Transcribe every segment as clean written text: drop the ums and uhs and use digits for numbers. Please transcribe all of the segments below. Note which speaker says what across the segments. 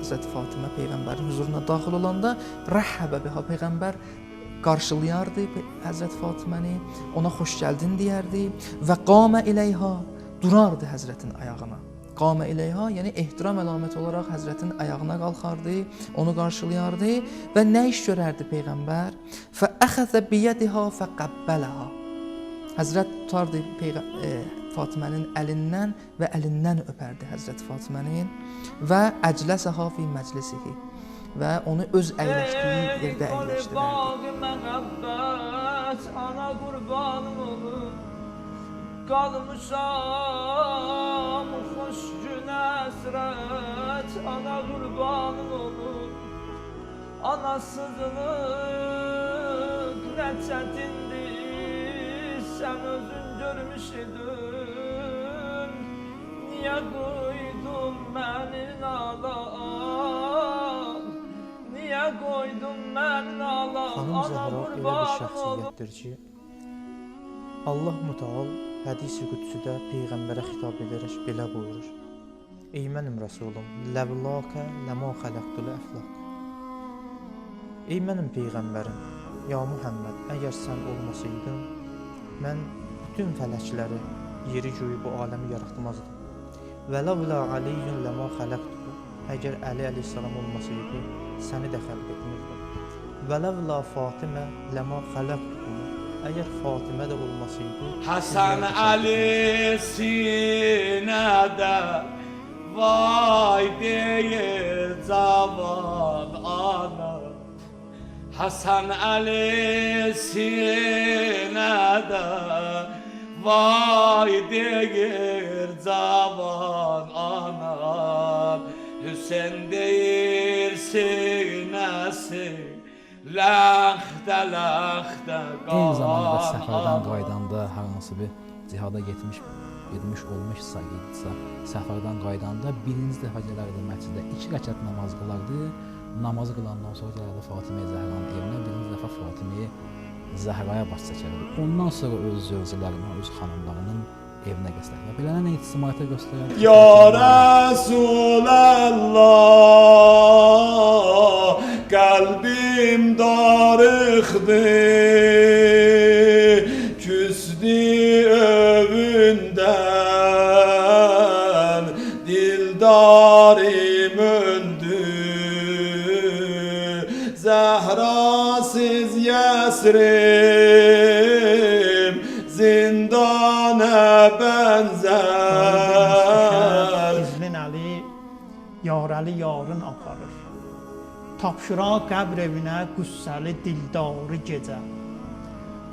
Speaker 1: Hazreti Fatimə Peyğəmbərin huzuruna daxil olanda rəhəbə biha Peyğəmbər qarşılayardı Həzrət Fatiməni, ona xoş gəldin deyərdi və qamə iləyha, durardı Həzrətin ayağına. Qamə iləyha, yəni ehtiram əlaməti olaraq Həzrətin ayağına qalxardı, onu qarşılayardı və nə iş görərdi Peyğəmbər? Fəəxəzə biyədiha fəqəbbələha. Həzrət tutardı Fatimənin əlindən və əlindən öpərdi Həzrət Fatimənin və əcləsəha fi məclisihi və onu öz əyləşdiyi yerdə əyləşdirərdi.
Speaker 2: Ana qurbanım olur, qalmışam xoş gün əsrət, ana qurbanım olur, anasızlıq nə çətindir, sən özün görmüş idin, niyə qoydun məni nalan, niyə qoydun məni nalan,
Speaker 3: Xanım
Speaker 2: ana
Speaker 3: Zəhra elə bir
Speaker 2: qurbanım olur.
Speaker 3: şəxsiyyətdir ki, Allah Müteal hədis-i qüdsüdə Peyğəmbərə xitab edərək belə buyurur: Ey mənim Rəsulum, ləvləkə ləmə xələqtul əflaq. Ey mənim Peyğəmbərim, ya Muhammed, əgər sən olmasaydın, mən bütün fələkləri, yeri göyü, bu aləmi yaratmazdım. Və ləvlə aliyyun ləmə xələqtu. Əgər Əli əleyhissalam olmasaydı, səni də xəlq etmirdim. Və ləvlə Fatimə ləmə xələqtu. Əgər Fatimə də olmasaydı,
Speaker 2: Hasan Ali sinədə vay deyir cavan ana, Hasan Ali sinədə vay deyir cavan ana, Hüseyin deyir sinəsi ləxtə
Speaker 4: Eyni zamanda səfərdən qaydanda hər hansı bir cihada getmiş olmuşsa, səfərdən qaydanda birinci dəfə gələrdi məscidə, 2 rəkət namaz qılardı. Namazı qılandan sonra gələrdi Fatimə-i Zəhranın evinə, birinci dəfə Fatimə-i Zəhraya baş çəkərdi. Ondan sonra öz zövcələrinə, öz xanımlarının evinə göstərir. Belənə ictimaiyyətə göstərir.
Speaker 2: Ya Resulallah, qəlbim darıxdı, küsdü övündən, dildarim öndü. Zehrasız Yesrim zindana benzer.
Speaker 5: İzlin Ali, Yar Ali yarın aparır. Tapşıra qəbr evinə qüssəli dildarı gecə.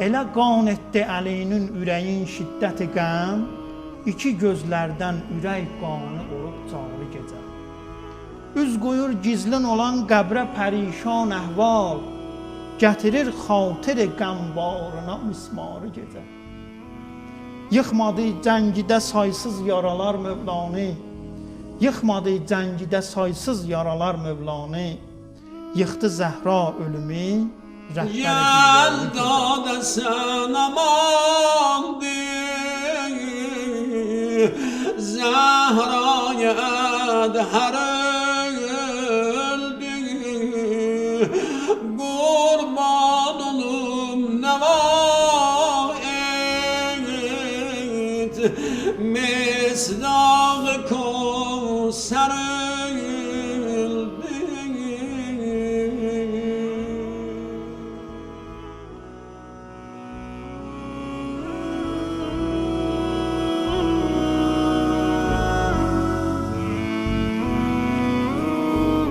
Speaker 5: Elə qan etdi Əlinin ürəyin şiddəti qəm, 2 gözlərdən ürək qanı olub cari gecə. Üz qoyur gizlin olan qəbrə pərişan əhval, gətirir xatir qəmbarına mismarı gecə. Yıxmadı cəngidə saysız yaralar Mövlanı, yıxmadı cəngidə saysız yaralar Mövlanı, yıxdı Zəhra ölümü,
Speaker 2: Yəlda desən amandır, Zehraya hər öldü, qurban olum nə var et, misdaq Kevser